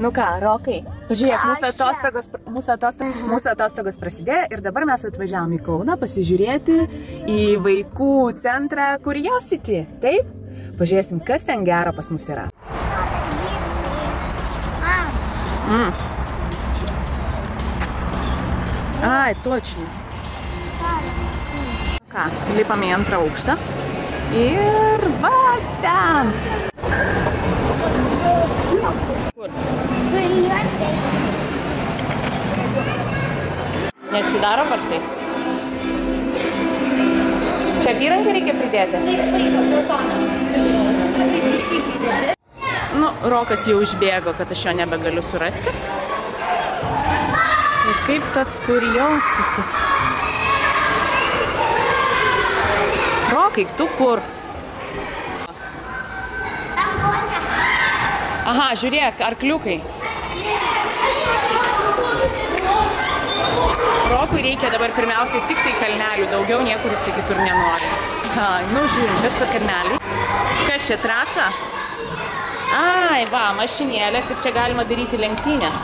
Nu ką, Rokai, pažiūrėk, mūsų atostogos prasidėjo ir dabar mes atvažiavom į Kauną pasižiūrėti į vaikų centrą Curiosity, taip? Pažiūrėsim, kas ten gero pas mus yra. Ai, točni. Ką, lipame į antrą aukštą ir va ten. Kur? Nesidaro vartai? Čia apyrankę reikia pridėti? Nu, Rokas jau išbėgo, kad aš jo nebegaliu surasti. Ir kaip tas Curiosity? Rokai, tu kur? Aha, žiūrėk, arkliukai. Rokui reikia dabar pirmiausiai tik tai kalnelių, daugiau niekur jis kitur nenori. Nu, žiūrim, kas per kalnelių. Kas čia, trasa? Ai, va, mašinėlės ir čia galima daryti lenktynės.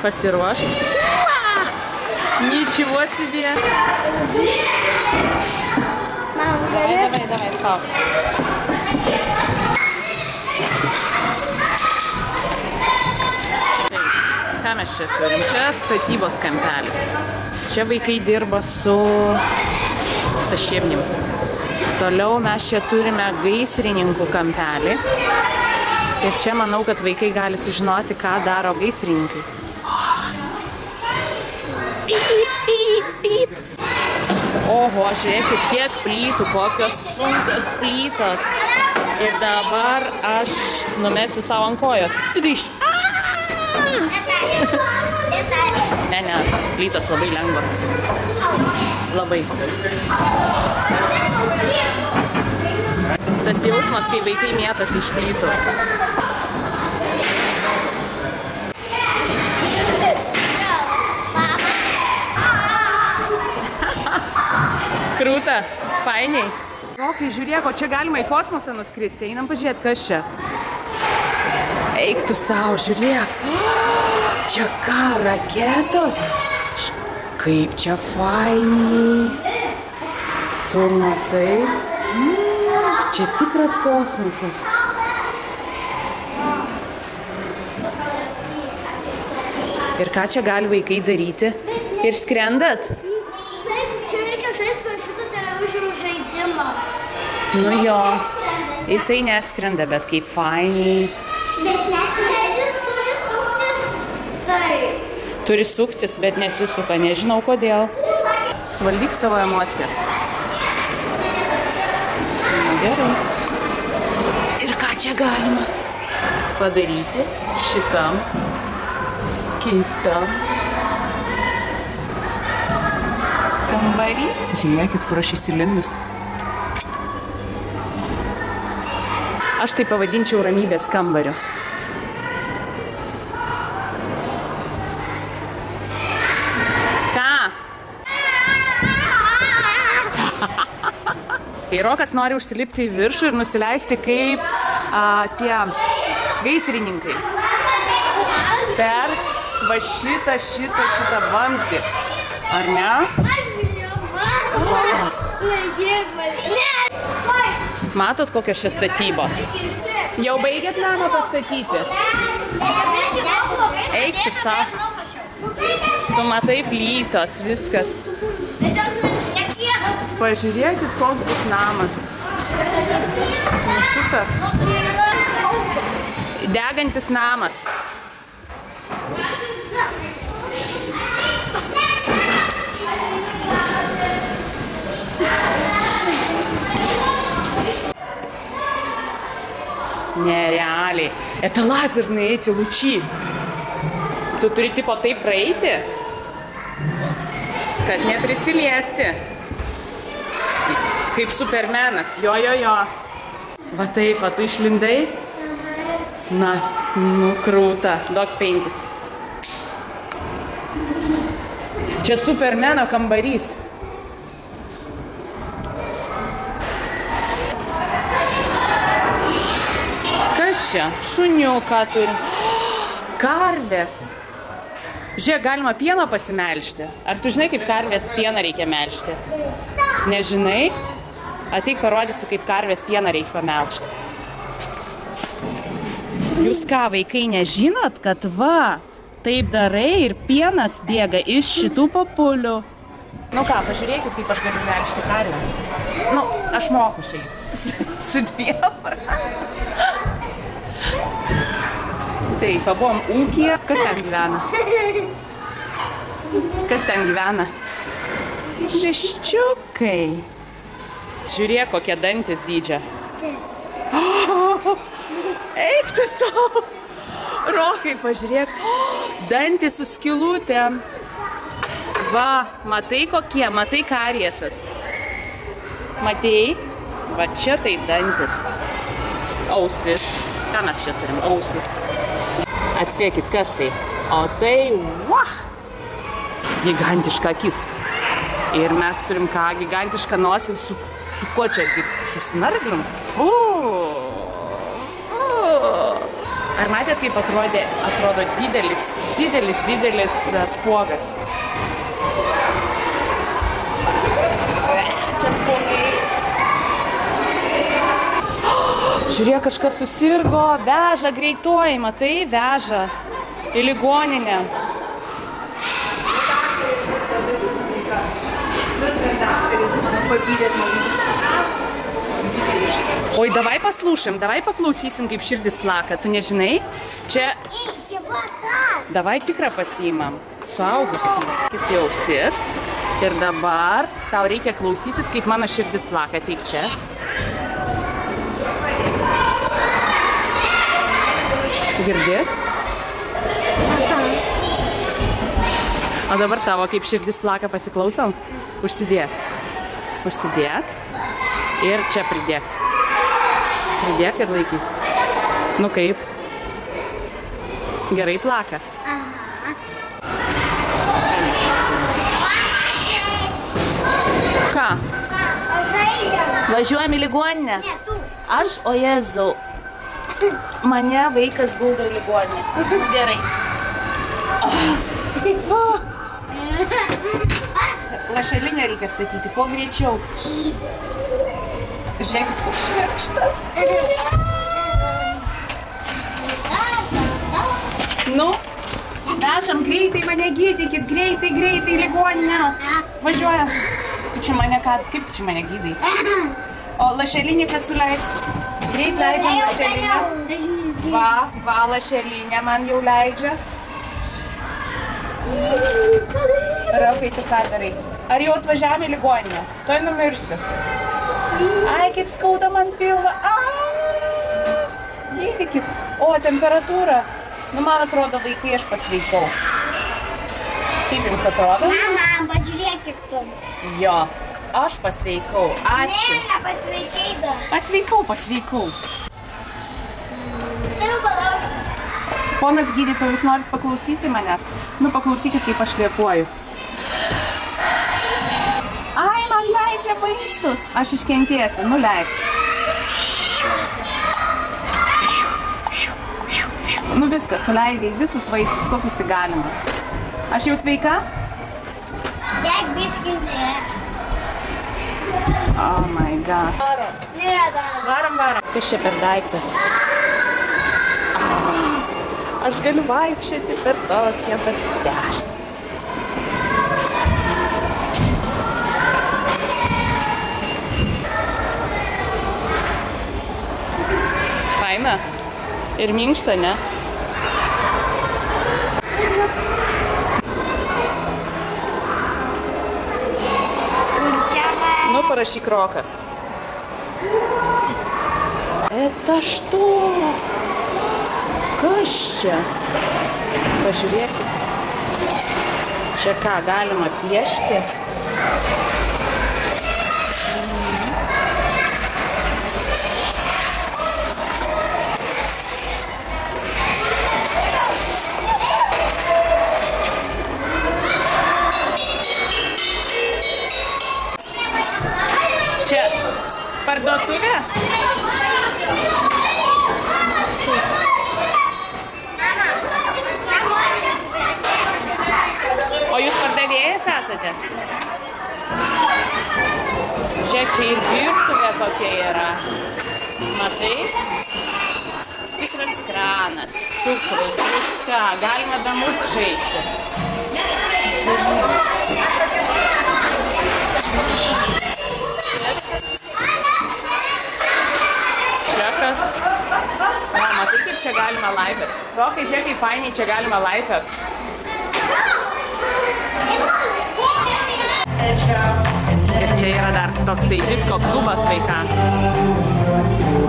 Pasiruošti. Ничего себе! Давай, спав. Ką mes čia turim? Čia statybos kampelis. Čia vaikai dirba su šievnim. Toliau mes čia turime gaisrininkų kampelį. Ir čia manau, kad vaikai gali sužinoti, ką daro gaisrininkai. Oho, žiūrėkit, kiek plytų, kokios sunkios plytos. Ir dabar aš numesiu savo ant kojos. Ne, plytos labai lengvos. Labai. Tas jausmas, kai vaikai mėtasi iš plytų. Krūta, fainiai. Rokai, žiūrėk, o čia galima į kosmosą nuskristi. Einam pažiūrėti, kas čia. Eik tu savo, žiūrėk. Čia ką, raketos? Kaip čia fainiai. Tu matai? Čia tikras kosmosas. Ir ką čia gali vaikai daryti? Ir skrendat? Nu jo, jisai neskrenda, bet kaip fainiai. Bet jis turi suktis. Taip. Turi suktis, bet nesisuka, nežinau kodėl. Suvaldyk savo emocijas. Gerai. Ir ką čia galima padaryti šitam keistam kambarį? Žiūrėkit, kur aš įsilindus. Aš tai pavadinčiau ramybės kambariu. Ką? Kai Rokas nori užsilipti į viršų ir nusileisti kaip tie gaisrininkai. Per va šitą vamzdį. Ar ne? Matot, kokios čia statybos? Jau baigėt namą pastatyti? Eik tu savo. Tu matai plytos, viskas. Pažiūrėkit, koks bus namas. Nu, super. Degantis namas. Nerealiai. Это лазерные эти лучи. Tu turi tipo taip praeiti, kad neprisiliesti. Kaip Supermanas. Jo. Va taip, va tu išlindai. Na, nu krūta. Duok 5. Čia Supermano kambarys. čia? Šuniuką turim. Karvės. Žiūrėk, galima pieną pasimelžti. Ar tu žinai, kaip karvės pieną reikia melžti? Nežinai? Ateik parodysiu, kaip karvės pieną reikia pamelžti. Jūs ką, vaikai, nežinot, kad va, taip darai ir pienas bėga iš šitų papulių. Nu ką, pažiūrėkit, kaip aš galiu melžti karvę. Nu, aš moku šiaip. Su dviem. Taip, pabuvom ūkyje. Kas ten gyvena? Kas ten gyvena? Viščiukai. Žiūrėk, kokie dantis dydžia. Eik tu savo. Rokai, pažiūrėk. Dantis su skylutėm. Va, matai kokie, matai kariesas. Matei? Va čia tai dantis. Ausis. Ką mes čia turim? Ausį. Atspėkit, kas tai? O tai, vah! Gigantiška akis. Ir mes turim ką? Gigantišką nosį su kuo čia? Su snarglium? Fu! Ar matėt, kaip atrodo didelis spuogas? Čia spuogai. Žiūrėk, kažkas susirgo, veža greitoji, matai, veža į ligoninę. Oi, davai paslūšim, davai paklausysim, kaip širdis plaka, tu nežinai? Čia... Davai tikrą pasiimam, suaugusį. Kis jau ausis. Ir dabar tau reikia klausytis, kaip mano širdis plaka, teik čia. Girdi? O dabar tavo kaip širdis plaka pasiklausom? Užsidėk. Užsidėk. Ir čia pridėk. Pridėk ir laikyk. Nu kaip? Gerai plaka? Ką? Važiuojam į ligoninę? Ne, tu. Aš, o Jėzau. Mane vaikas guldo į ligoninę. Gerai. Lašelinę reikia statyti, kuo greičiau. Žiūrėkit, kur švirkštas. Nu, vežam greitai, mane gydykit, greitai į ligoninę. Važiuojam. Tu čia mane ką, kaip tu čia mane gydai? O lašelinį kas suleis? Greit leidžiam lašelinę. Va, lašelinę man jau leidžia. Raukai, tu ką darai? Ar jau atvažiavam į ligoninę? Tuoj numirsiu. Ai, kaip skauda man pilvą. Gydykit. O, temperatūra. Nu, man atrodo, vaikai, aš pasveikau. Kaip jums atrodo? Mama, pažiūrėkit tu. Jo, aš pasveikau. Ačiū. Ne, nepasveikai dar. Pasveikau. Tai palauk. Ponas gydytojas, jūs norit paklausyti manęs? Nu, paklausykit, kaip aš kvėpuoju. Ai, man leidžia vaistus. Aš iškentėsiu, nuleis. Nu viskas, suleidai visus vaistus, kokius tik galima. Aš jau sveika? Dek biškai ne. Oh my god. Varom. Ne, dar. Varom. Kas čia per daiktas? Aš galiu vaikščioti per tokią dešą. Faina. Ir minkšta, ne? Nu, parašyk Rokas. Это что? Kas čia? Pažiūrėkit. Čia ką, galima piešti? Čia parduotuvė? matote. Žiūrėk, čia ir virtuvė kokia yra. Matai? Tikras kranas, cukrus, druska, galima be mūsų žaisti. Čekas. O, matai, kaip čia galima laipiot. Rokai, žiūrėk, kaip fainiai čia galima laipiot. Ir čia yra dar toksai disko klubas vaikam,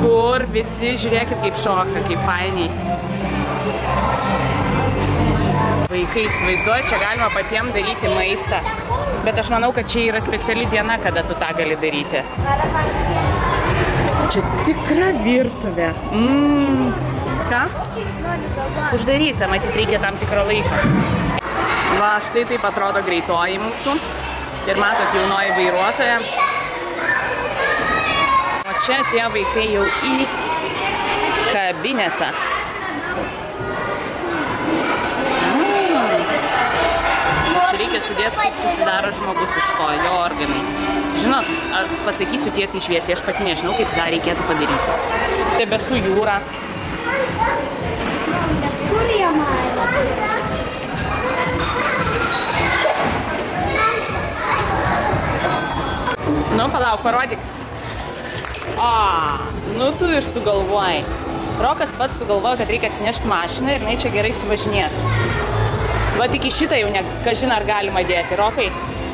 kur visi žiūrėkit kaip šoka, kaip fainiai. Vaikai įsivaizduoja, čia galima patiems daryti maistą. Bet aš manau, kad čia yra speciali diena, kada tu tą gali daryti. Čia tikra virtuvė. Ką? Uždaryta, matyt, reikia tam tikro laiko. Va, štai taip atrodo greitoji mūsų. Ir matot, jaunoji vairuotoja. O čia tie vaikai jau į kabinetą. Čia reikia sudėti, kaip susidaro žmogus iš ko, jo organai. Žinot, pasakysiu tiesiai šviesiai, aš pati nežinau, kaip tą reikėtų padaryti. Debesų jūra. Kur jie mato? Nu, palauk, parodyk. O, nu tu ir sugalvojai. Rokas pats sugalvojo, kad reikia atsinešti mašiną ir jinai čia gerai suvažinės. Va, tik į šitą jau kažin ar galima dėti. Rokai,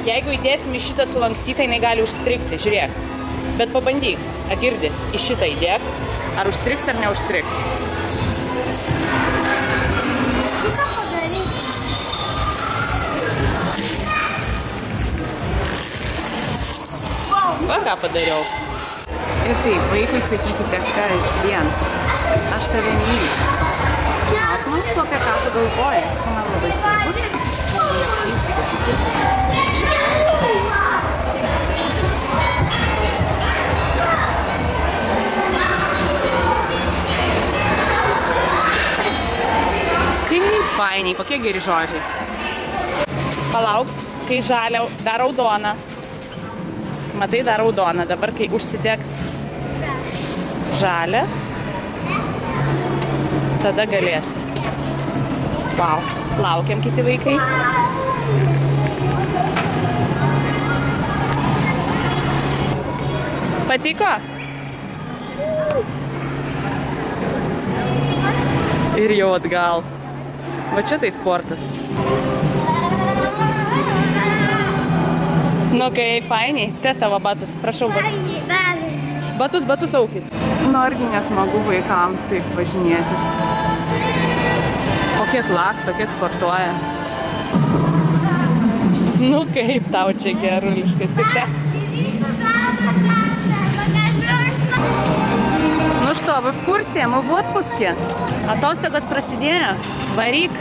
jeigu įdėsim į šitą sulankstytą, jinai gali užstrikti, žiūrėk. Bet pabandyk, girdi, į šitą įdėk. Ar užstriks ar neužstriks. Va, ką padariau. Ir taip, vaikui sakykite kasdien. Aš tave myliu. Smalsu, apie ką tu galvoji. Tu man labai svarbus. Kaip fainiai, kokie geri žodžiai. Palauk, kai žalia, dar raudona. Matai, dar raudona. Dabar, kai užsidegs žalia, tada galėsi. Vau, laukiam kiti vaikai. Patiko? Ir jau atgal. Va čia tai sportas. Nu, kai fainiai, testavo batus. Prašau, batus. Batus aukis. Nu, argi nesmagu vaikam taip važinėtis. O kiek laksto, kiek sportuoja. Nu, kaip tau čia geruliškas tik te. Ну что, вы в курсе? Мы в отпуске. Atostogos prasidėjo. Varyk.